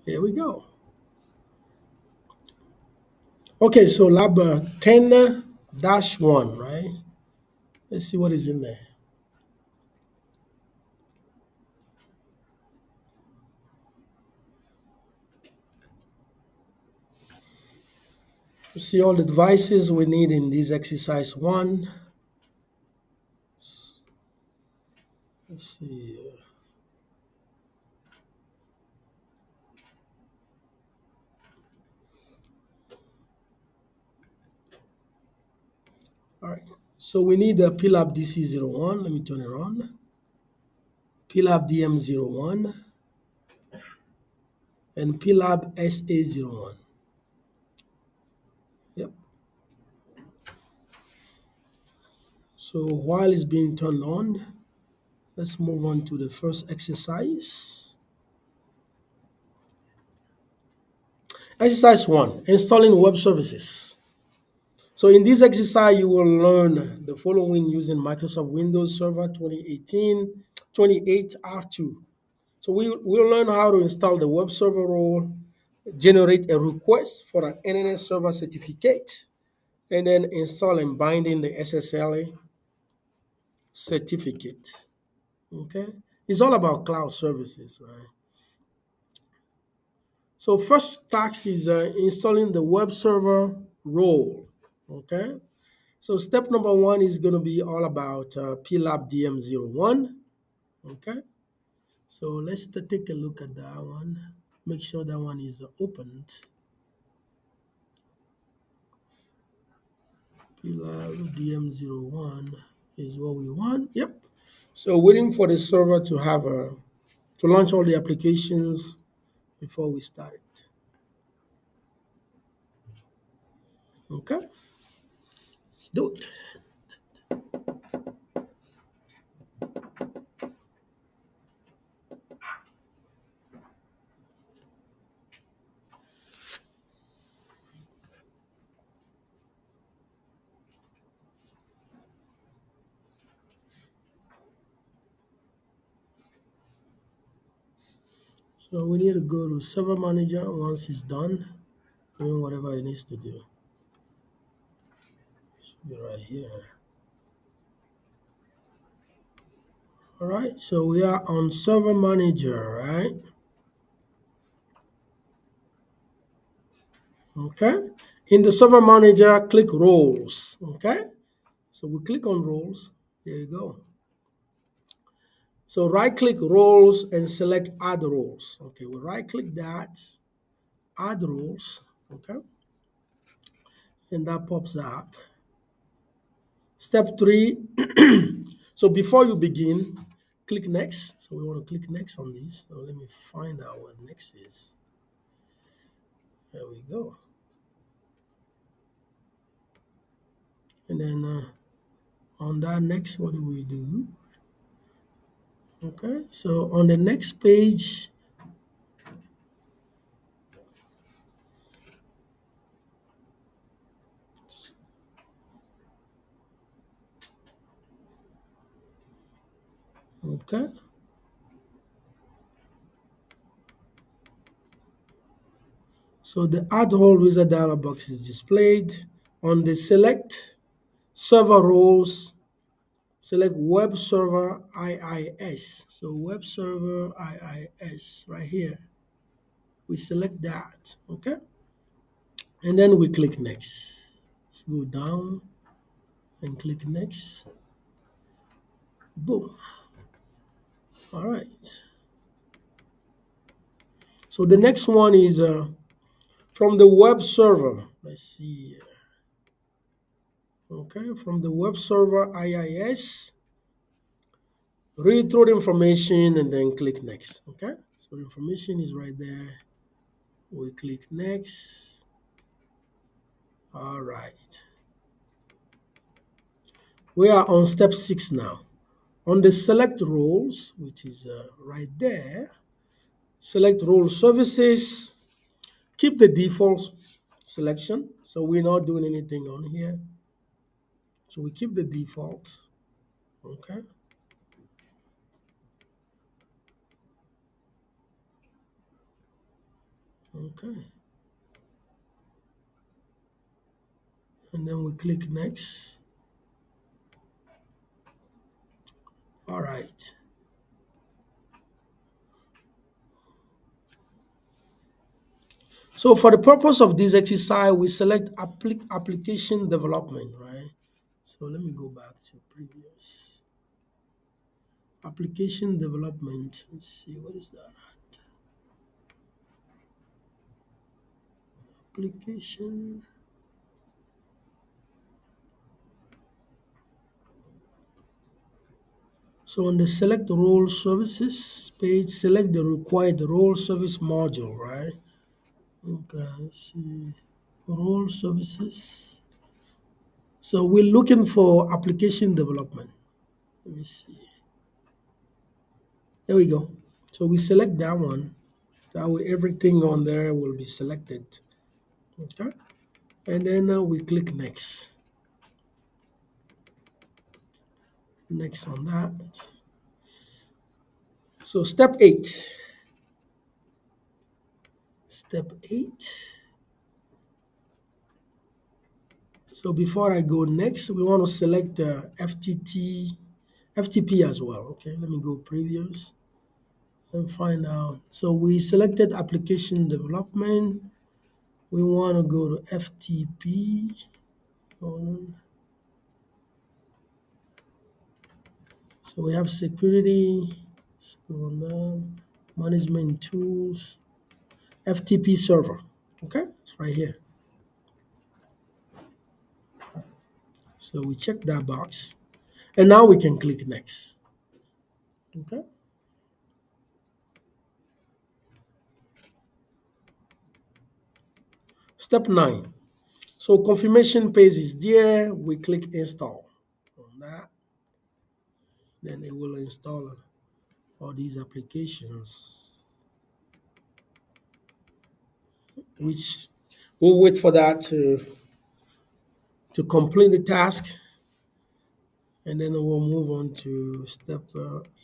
Here we go. Okay, so lab 10-1, right? Let's see what is in there. You see all the devices we need in this exercise 1. Let's see. All right. So we need a PLAB DC01. Let me turn it on. PLAB DM01 and PLAB SA01. Yep. So while it's being turned on, let's move on to the first exercise. Exercise 1, installing web services. So in this exercise, you will learn the following using Microsoft Windows Server 2018 28R2. So we'll learn how to install the web server role, generate a request for an internet server certificate, and then install and binding the SSL certificate. Okay, it's all about cloud services, right? So first task is installing the web server role. Okay, so step number 1 is going to be all about PLAB DM01. Okay, so let's take a look at that one. Make sure that one is opened. PLAB DM01 is what we want. Yep. So waiting for the server to have to launch all the applications before we start it. Okay, let's do it. So we need to go to Server Manager once it's done, doing whatever it needs to do. Should be right here. All right, so we are on Server Manager, right? Okay. In the Server Manager, click Roles. Okay. So we click on Roles. There you go. So right-click Roles and select Add Roles. Okay, we right-click that, Add Roles. Okay. And that pops up. Step 3. So before you begin, click Next. So we want to click Next on this. So let me find out what Next is. There we go. And then on that next, what do we do? Okay, so on the next page, okay. So the Add Role Wizard dialog box is displayed. On the Select Server Roles, select Web Server IIS. So Web Server IIS right here. We select that, okay? And then we click Next. Let's go down and click Next. Boom. All right. So the next one is from the web server. Let's see. Okay, from the web server IIS, read through the information and then click Next. Okay, so the information is right there. We click Next. All right. We are on step 6 now. On the select roles, which is right there, select role services, keep the default selection. So we're not doing anything on here. So we keep the default. Okay. Okay. And then we click next. All right. So for the purpose of this exercise, we select application development, right? So let me go back to previous. Application development. Let's see, what is that? Application. So on the select role services page, select the required role service module, right? Okay, let's see. Role services. So we're looking for application development. Let me see. There we go. So we select that one. That way everything on there will be selected. Okay. And then we click next. Next on that. So step 8. Step 8. So before I go next, we want to select FTP as well. Okay, let me go previous and find out. So we selected application development. We want to go to FTP. Hold on. So we have security, so now management tools, FTP server. Okay, it's right here. So we check that box, and now we can click next. Okay. Step 9. So confirmation page is there. We click install on that. Then it will install all these applications, which we'll wait for that to complete the task. And then we'll move on to step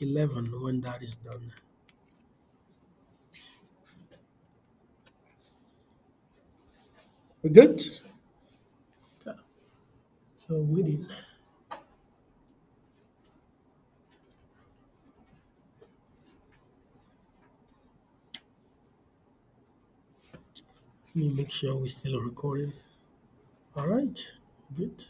11 when that is done. We're good? Okay. So within. Let me make sure we're still recording. All right, good.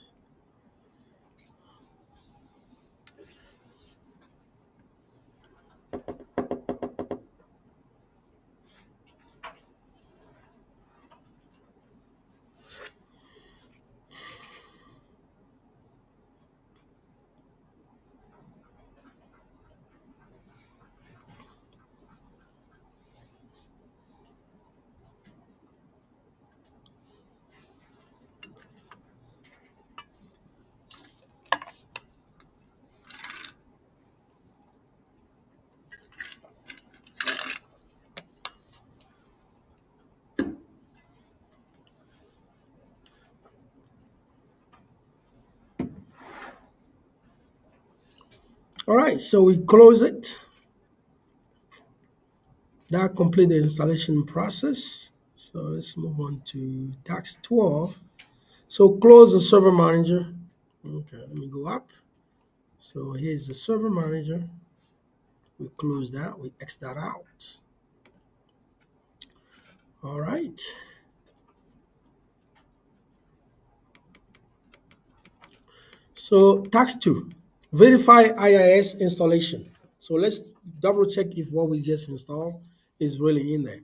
All right, so we close it. That complete the installation process. So let's move on to task 12. So close the server manager. Okay, let me go up. So here's the server manager. We close that, we X that out. All right. So task 2, verify Iis installation. So let's double check if what we just installed is really in there.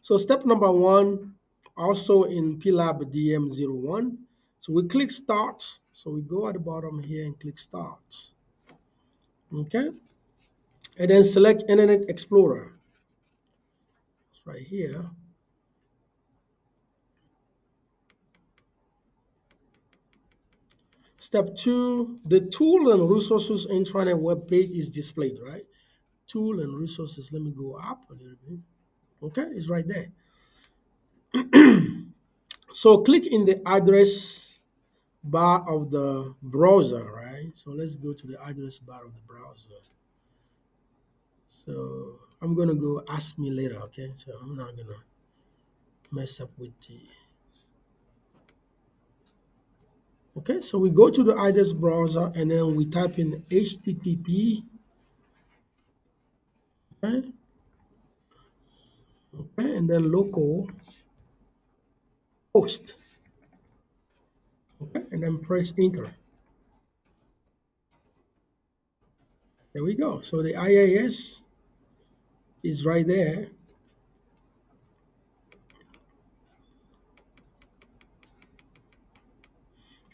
So step number 1, also in PLAB DM01. So we click start. So we go at the bottom here and click start. Okay. And then select Internet Explorer. It's right here. Step 2, the tool and resources intranet web page is displayed, right? Tool and resources, let me go up a little bit. Okay, it's right there. So click in the address bar of the browser, right? So let's go to the address bar of the browser. So I'm gonna go ask me later, okay? So I'm not gonna mess up with the. Okay, so we go to the IDES browser and then we type in HTTP, okay, okay, and then local host, okay, and then press enter. There we go. So the IIS is right there.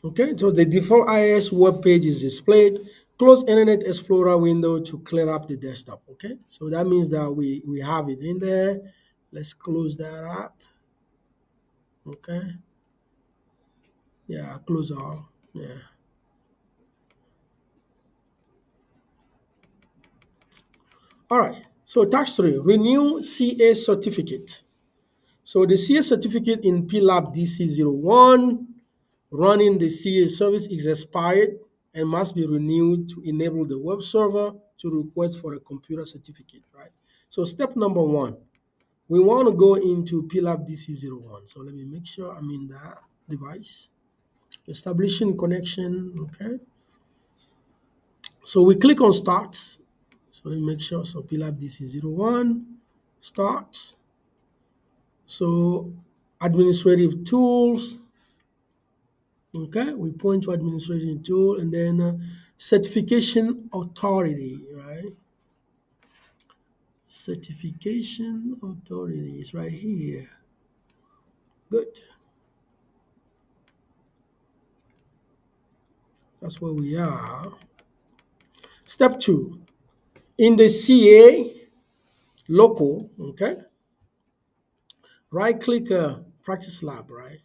Okay, so the default IIS web page is displayed. Close Internet Explorer window to clear up the desktop. Okay, so that means that we have it in there. Let's close that up. Okay, yeah, close all. Yeah. All right. So task 3, renew CA certificate. So the CA certificate in PLAB DC01 running the CA service is expired and must be renewed to enable the web server to request for a computer certificate, right? So step number 1, we want to go into PLAB DC01. So let me make sure I'm in that device. Establishing connection, okay? So we click on start. So let me make sure, so PLAB DC01, start. So administrative tools, okay, we point to administrative tool and then certification authority, right? Certification authority is right here. Good. That's where we are. Step 2, in the CA local, okay, right click practice lab, right?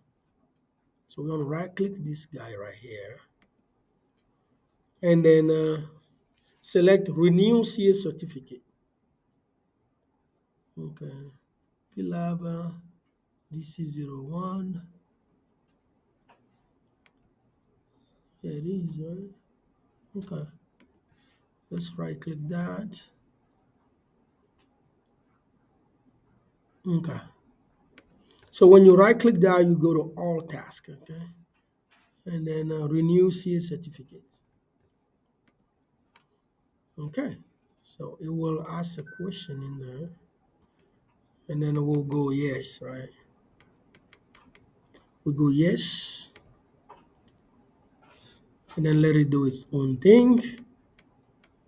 So we're gonna right click this guy right here and then select renew CA certificate. Okay, PLAB DC01. Yeah, it is, right? Okay, let's right click that. Okay, so when you right click that, you go to all tasks, okay? And then renew CA certificate. Okay, so it will ask a question in there and then it will go yes, right? We go yes and then let it do its own thing,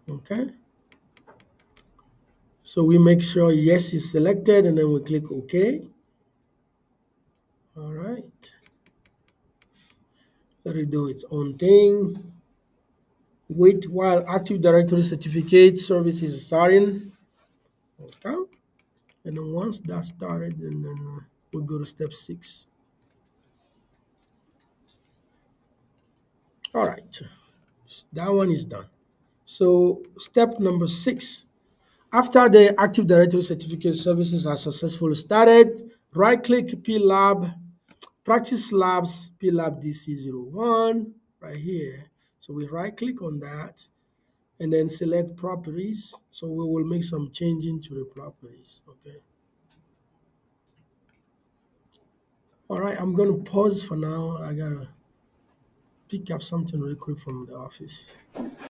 okay? So we make sure yes is selected and then we click OK. All right. Let it do its own thing. Wait while Active Directory certificate service is starting. Okay. And then once that's started, and then we'll go to step 6. All right. That one is done. So step number 6. After the Active Directory certificate services are successfully started, right-click PLAB, Practice Labs, PLAB DC01, right here. So we right-click on that and then select Properties. So we will make some changing to the properties, okay? All right, I'm going to pause for now. I got to pick up something really quick from the office.